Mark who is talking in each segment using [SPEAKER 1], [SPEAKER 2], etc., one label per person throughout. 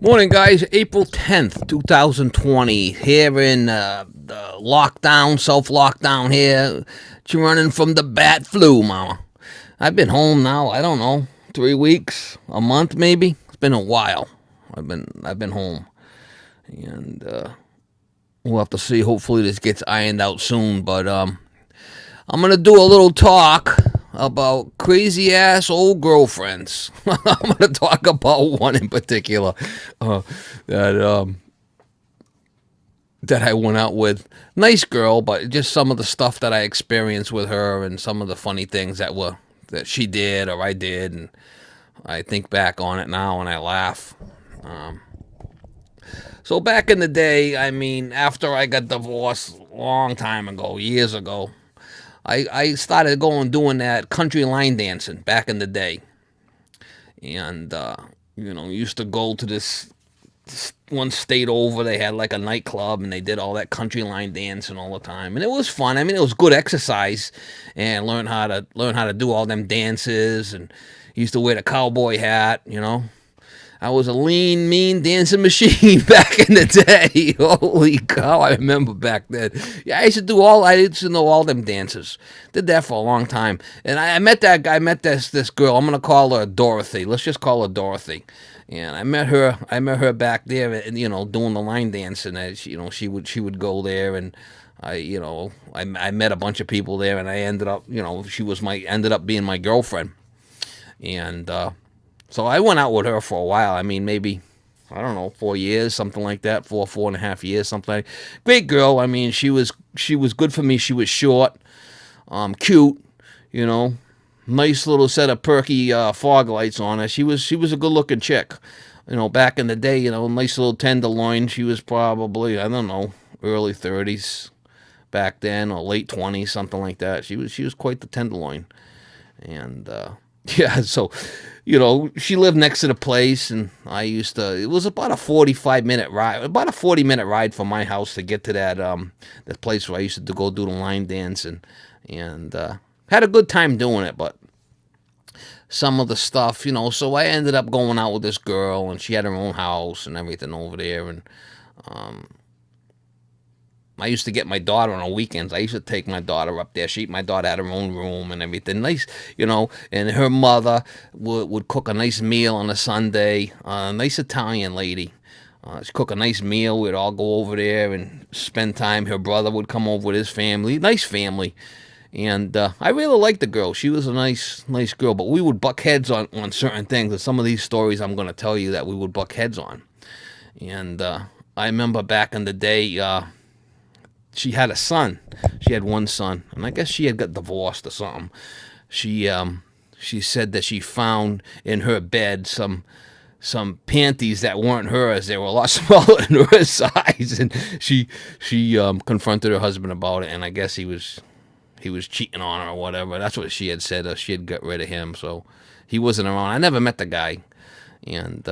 [SPEAKER 1] Morning, guys. April 10th, 2020. Here in the lockdown, self lockdown here. You're running from the bat flu, mama. I've been home now, I don't know, 3 weeks, a month maybe. It's been a while. I've been home. And we'll have to see. Hopefully this gets ironed out soon. But I'm gonna do a little talk about crazy ass old girlfriends. I'm gonna talk about one in particular uh, that that I went out with. Nice girl, but just some of the stuff that I experienced with her, and some of the funny things that she did or I did, and I think back on it now and I laugh. Um, so back in the day, I mean, after I got divorced a long time ago, years ago, I started going doing that country line dancing back in the day, and used to go to this one state over. They had like a nightclub, and they did all that country line dancing all the time, and it was fun. I mean, it was good exercise, and learn how to do all them dances, and used to wear the cowboy hat. I was a lean, mean dancing machine back in the day. Holy cow, I remember back then. Yeah, I used to know all them dances. Did that for a long time. And I met that guy, I met this girl. I'm gonna call her Dorothy. Let's just call her Dorothy. And I met her back there, and doing the line dancing. And she would go there, and I met a bunch of people there, and I ended up, ended up being my girlfriend. And so I went out with her for a while. I mean, maybe, I don't know, 4 years, something like that. 4.5 years, something like. Great girl. I mean, she was good for me. She was short, cute, you know, nice little set of perky fog lights on her. She was a good looking chick. Back in the day, nice little tenderloin. She was probably, I don't know, early 30s back then, or late 20s, something like that. She was quite the tenderloin. And yeah, so she lived next to the place, and it was about a 45-minute ride, about a 40-minute ride from my house to get to that place where I used to go do the line dance, and had a good time doing it. But some of the stuff, so I ended up going out with this girl, and she had her own house and everything over there. And um, I used to get my daughter on the weekends. I used to take my daughter up there. My daughter had her own room and everything. Nice, and her mother would cook a nice meal on a Sunday. Nice Italian lady. She'd cook a nice meal. We'd all go over there and spend time. Her brother would come over with his family. Nice family. And I really liked the girl. She was a nice girl. But we would buck heads on certain things. And some of these stories I'm going to tell you that we would buck heads on. And I remember back in the day, she had a son. She had one son, and I guess she had got divorced or something. She said that she found in her bed some panties that weren't hers. They were a lot smaller than her size, and she confronted her husband about it. And I guess he was cheating on her or whatever. That's what she had said. She had got rid of him, so he wasn't around. I never met the guy, and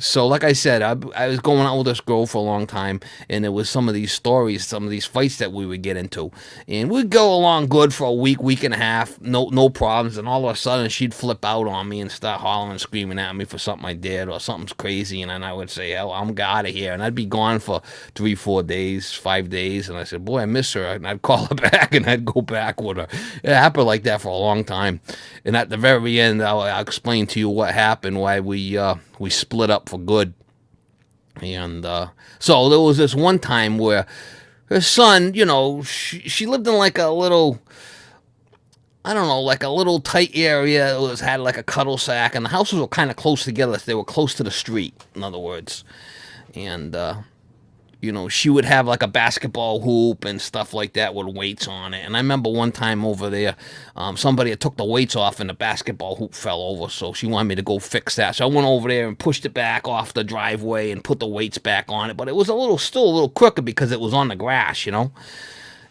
[SPEAKER 1] so, like I said, I was going out with this girl for a long time, and it was some of these stories, some of these fights that we would get into, and we'd go along good for a week and a half, no problems, and all of a sudden she'd flip out on me and start hollering and screaming at me for something I did, or something's crazy, and then I would say, hell, I'm out of here, and I'd be gone for 3, 4 days, 5 days, and I said, boy, I miss her, and I'd call her back, and I'd go back with her. It happened like that for a long time, and at the very end, I'll explain to you what happened, why we split up for good. And so there was this one time where her son, she lived in like a little, I don't know, like a little tight area. Had like a cuddle sack, and the houses were kind of close together. So they were close to the street, in other words. And she would have like a basketball hoop and stuff like that with weights on it. And I remember one time over there, somebody had took the weights off and the basketball hoop fell over. So she wanted me to go fix that. So I went over there and pushed it back off the driveway and put the weights back on it. But it was still a little crooked because it was on the grass,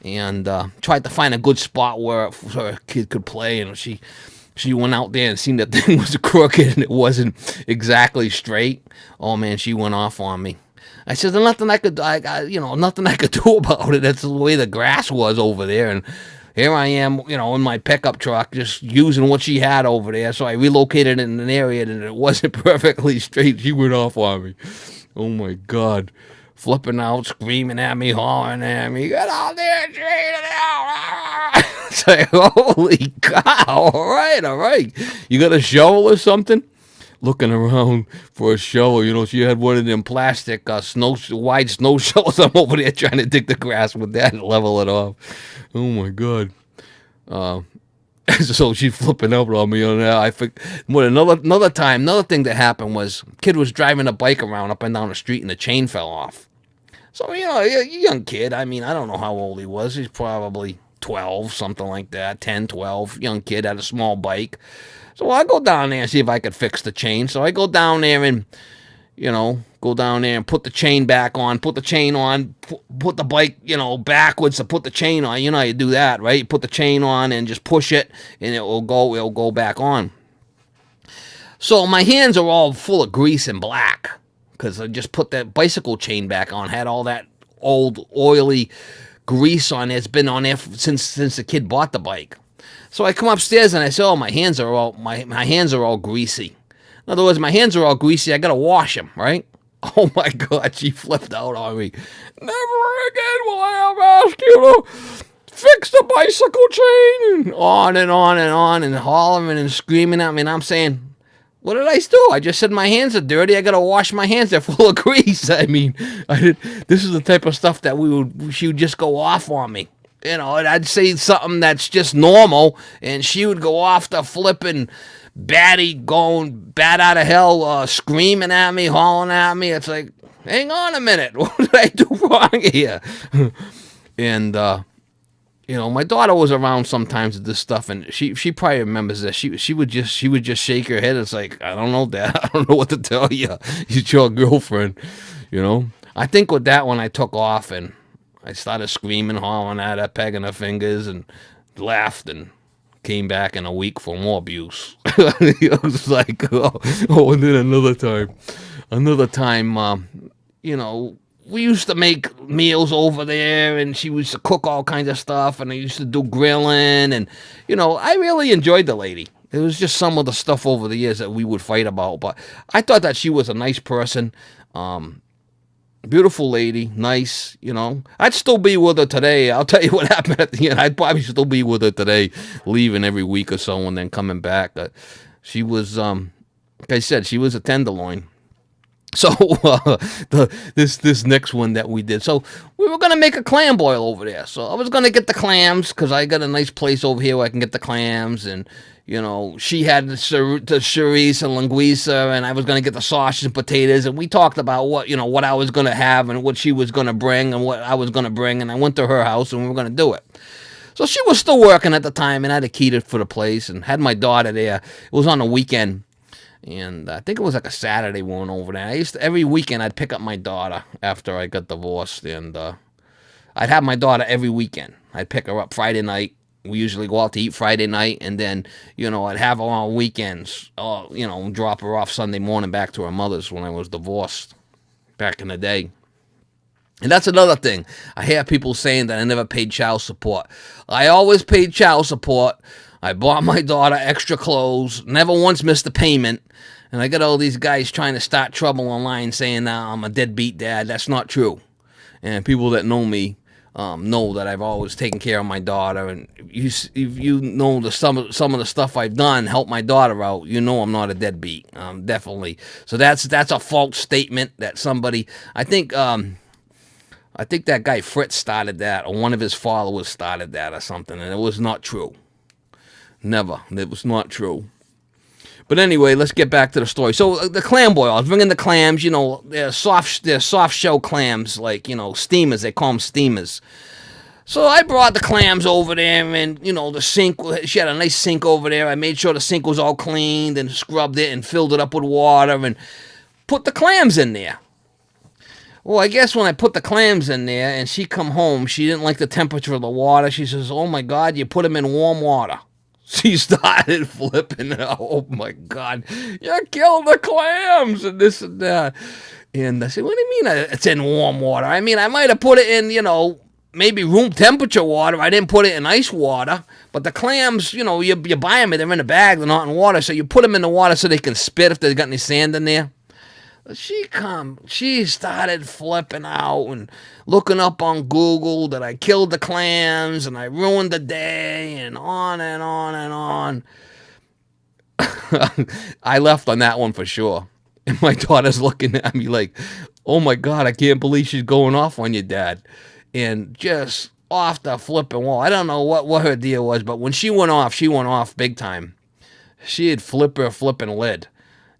[SPEAKER 1] And tried to find a good spot where a kid could play. And she went out there and seen that thing was crooked and it wasn't exactly straight. Oh man, she went off on me. I said, "There's nothing I could, nothing I could do about it. That's the way the grass was over there." And here I am, in my pickup truck, just using what she had over there. So I relocated it in an area that it wasn't perfectly straight. She went off on me. Oh my God. Flipping out, screaming at me, hollering at me, get out there and straighten it out. It's like, holy cow, all right. You got a shovel or something? Looking around for a shovel. She had one of them plastic wide snow shovels. I'm over there trying to dig the grass with that and level it off. Oh my God. So she's flipping out on me on that. I think another thing that happened was kid was driving a bike around up and down the street and the chain fell off. So, a young kid. I mean, I don't know how old he was. He's probably 12, something like that, 10, 12. Young kid had a small bike. So I go down there and see if I could fix the chain. So I go down there and, put the chain back on, put the chain on, put the bike, backwards to put the chain on. You know how you do that, right? You put the chain on and just push it and it'll go back on. So my hands are all full of grease and black because I just put that bicycle chain back on, had all that old oily grease on there. It's been on there since the kid bought the bike. So I come upstairs and I say, "Oh, my hands are all greasy." In other words, my hands are all greasy. I gotta wash them, right? Oh my God, she flipped out on me. Never again will I ever ask you to fix the bicycle chain, and on and on and on, and hollering and screaming at me. And I'm saying, what did I do? I just said my hands are dirty. I gotta wash my hands. They're full of grease. I mean, this is the type of stuff that she would just go off on me. And I'd say something that's just normal, and she would go off the flipping batty, going bat out of hell, screaming at me, hollering at me. It's like, hang on a minute, what did I do wrong here? And my daughter was around sometimes with this stuff, and she probably remembers this. She would just shake her head. It's like, I don't know, Dad. I don't know what to tell you. It's your girlfriend, I think with that one I took off and I started screaming, hollering at her, pegging her fingers, and laughed, and came back in a week for more abuse. It was like, and then another time, we used to make meals over there, and she used to cook all kinds of stuff, and I used to do grilling, and, I really enjoyed the lady. It was just some of the stuff over the years that we would fight about, but I thought that she was a nice person. Beautiful lady, nice, I'd still be with her today. I'll tell you what happened at the end. I'd probably still be with her today, leaving every week or so and then coming back. She was, like I said, she was a tenderloin. So this next one that we did, so we were gonna make a clam boil over there. So I was gonna get the clams because I got a nice place over here where I can get the clams, and she had the chorizo and linguiça, and I was gonna get the sausage and potatoes, and we talked about what I was gonna have and what she was gonna bring and what I was gonna bring, and I went to her house and we were gonna do it. So she was still working at the time, and I had a key for the place and had my daughter there. It was on a weekend. And I think it was like a Saturday one over there. Every weekend I'd pick up my daughter after I got divorced, and I'd have my daughter every weekend. I'd pick her up Friday night. We usually go out to eat Friday night, and then, I'd have her on weekends, drop her off Sunday morning back to her mother's when I was divorced back in the day. And that's another thing. I hear people saying that I never paid child support. I always paid child support. I bought my daughter extra clothes, never once missed a payment, and I got all these guys trying to start trouble online saying I'm a deadbeat dad. That's not true. And people that know me know that I've always taken care of my daughter, and if you know some of the stuff I've done, help my daughter out, I'm not a deadbeat, definitely. So that's a false statement that somebody, I think that guy Fritz started that, or one of his followers started that or something, and it was not true. Never. It was not true. But anyway, let's get back to the story. So the clam boil, I was bringing the clams, they're soft shell clams, like, steamers. They call them steamers. So I brought the clams over there, and, the sink, she had a nice sink over there. I made sure the sink was all cleaned and scrubbed it and filled it up with water and put the clams in there. Well, I guess when I put the clams in there and she come home, she didn't like the temperature of the water. She says, "Oh my God, you put them in warm water." She started flipping out. "Oh my God, you killed the clams," and this and that. And I said, "What do you mean it's in warm water? I mean, I might have put it in, maybe room temperature water. I didn't put it in ice water. But the clams, you know, you buy them, they're in a bag, they're not in water. So you put them in the water so they can spit if they've got any sand in there. She started flipping out and looking up on Google that I killed the clams and I ruined the day and on and on and on. I left on that one for sure. And my daughter's looking at me like, oh my God, I can't believe she's going off on your dad. And just off the flipping wall. I don't know what her deal was, but when she went off big time. She had flipped her flipping lid.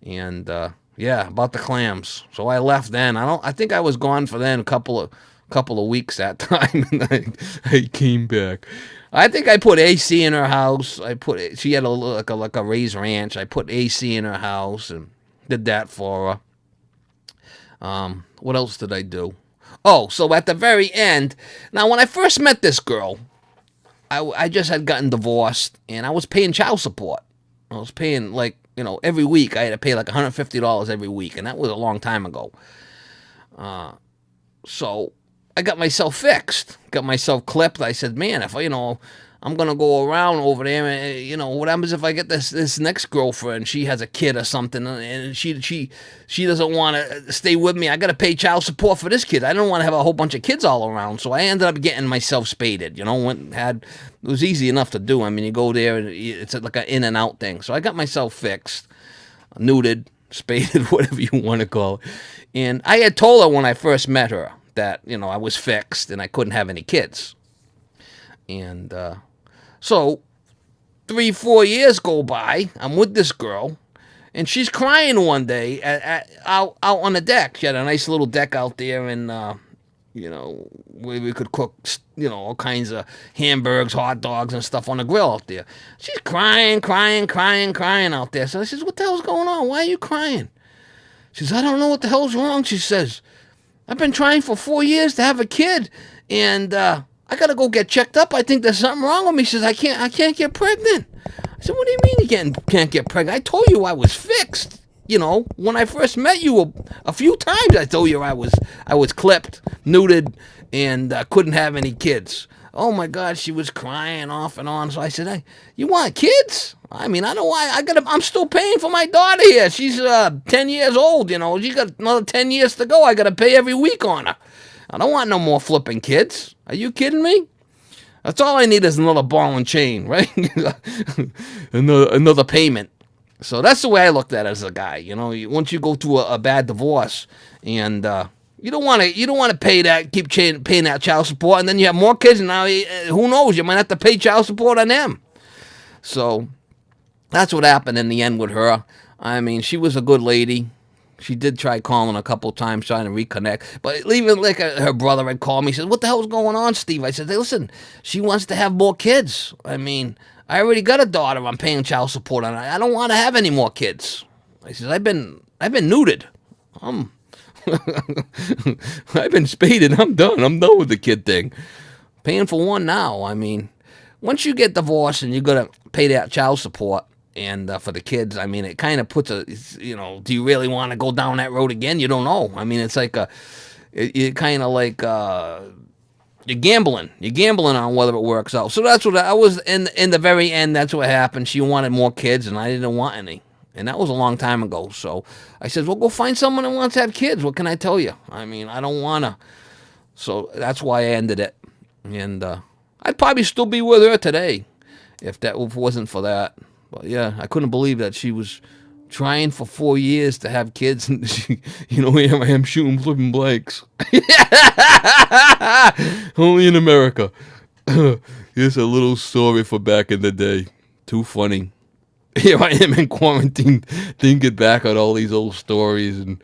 [SPEAKER 1] And, yeah, about the clams. So I left then. I think I was gone for then a couple of weeks that time, and I came back. I think I put AC in her house. She had like a raised ranch. I put AC in her house and did that for her. What else did I do? Oh, so at the very end, now when I first met this girl, I just had gotten divorced and I was paying child support. I was paying like, you know, every week I had to pay like $150 every week, and that was a long time ago. So I got myself fixed, got myself clipped. I said, man, if I'm gonna go around over there, and what happens if I get this next girlfriend? She has a kid or something, and she doesn't want to stay with me. I gotta pay child support for this kid. I don't want to have a whole bunch of kids all around. So I ended up getting myself spaded. It was easy enough to do. I mean, you go there, and it's like an in and out thing. So I got myself fixed, neutered, spaded, whatever you want to call it. And I had told her when I first met her that I was fixed and I couldn't have any kids. And so 3-4 years go by. I'm with this girl, and she's crying one day out on the deck. She had a nice little deck out there, and where we could cook, all kinds of hamburgers, hot dogs, and stuff on the grill out there. She's crying out there. So I says, "What the hell's going on? Why are you crying?" She says, "I don't know what the hell's wrong." She says, "I've been trying for 4 years to have a kid, and I gotta go get checked up. I think there's something wrong with me." She says, I can't get pregnant." I said, "What do you mean you can't get pregnant? I told you I was fixed. When I first met you a few times, I told you I was clipped, neutered, and couldn't have any kids." Oh my God, she was crying off and on. So I said, "Hey, you want kids? I mean, I don't want. I'm still paying for my daughter here. She's 10 years old. She got another 10 years to go. I gotta pay every week on her. I don't want no more flipping kids. Are you kidding me? That's all I need is another ball and chain, right? another payment." So that's the way I looked at it as a guy. Once you go through a bad divorce, and you don't want to pay that, keep paying that child support, and then you have more kids, and now who knows? You might have to pay child support on them. So that's what happened in the end with her. I mean, she was a good lady. She did try calling a couple times, trying to reconnect. But even like her brother had called me. He said, "What the hell's going on, Steve?" I said, "Hey, listen, she wants to have more kids. I mean, I already got a daughter. I'm paying child support on her. I don't want to have any more kids." I said, I've been neutered. I've been spaded. I'm done. I'm done with the kid thing. Paying for one now. I mean, once you get divorced and you got to pay that child support, and for the kids, I mean, it kind of puts do you really want to go down that road again? You don't know. I mean, it's like it kind of like you're gambling. You're gambling on whether it works out. So that's what I was in the very end. That's what happened. She wanted more kids, and I didn't want any. And that was a long time ago. So I said, "Well, go find someone that wants to have kids. What can I tell you? I mean, I don't want to." So that's why I ended it. And I'd probably still be with her today if it wasn't for that. But yeah, I couldn't believe that she was trying for 4 years to have kids, and here I am shooting flipping blanks. Only in America. Here's a little story for back in the day. Too funny. Here I am in quarantine, thinking back on all these old stories, and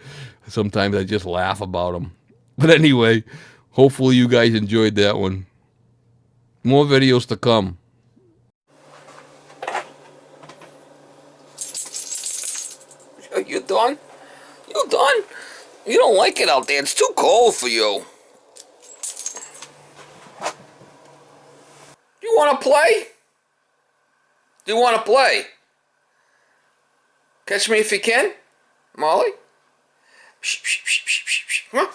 [SPEAKER 1] sometimes I just laugh about them. But anyway, hopefully you guys enjoyed that one. More videos to come. You done? You done? You don't like it out there. It's too cold for you. You want to play? Do you want to play? Catch me if you can, Molly. Huh?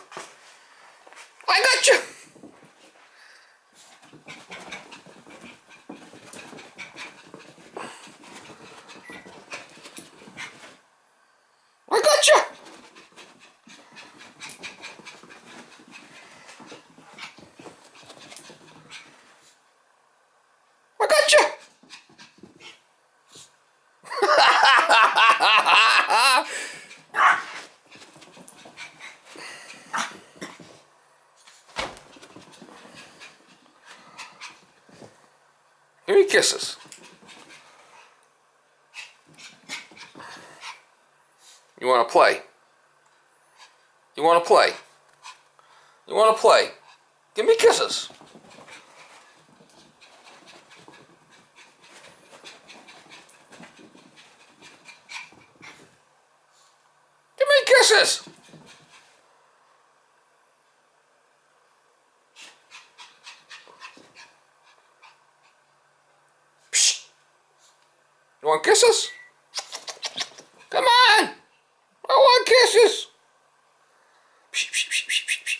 [SPEAKER 1] I got you. kisses. You want to play? You want to play? You want to play? Give me kisses. Give me kisses. Psst. You want kisses? Come on. I want kisses. Psh, psh, psh, psh, psh, psh.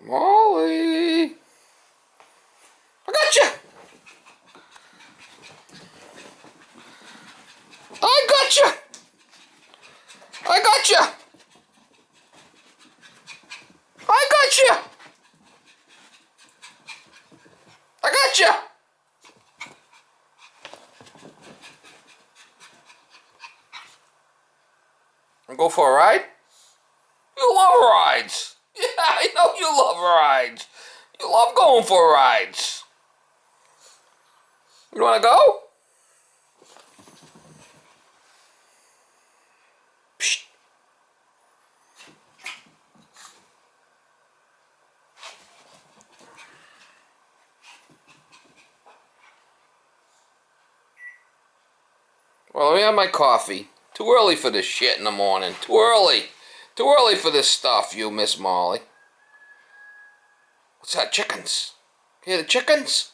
[SPEAKER 1] Molly. I got you. I got you. I got you. I got you. I got you. And go for a ride? You love rides. Yeah, I know you love rides. You love going for rides. You want to go? Psst. Well, let me have my coffee. Too early for this shit in the morning. Too early. Too early for this stuff, you Miss Molly. What's that, chickens? You hear the chickens?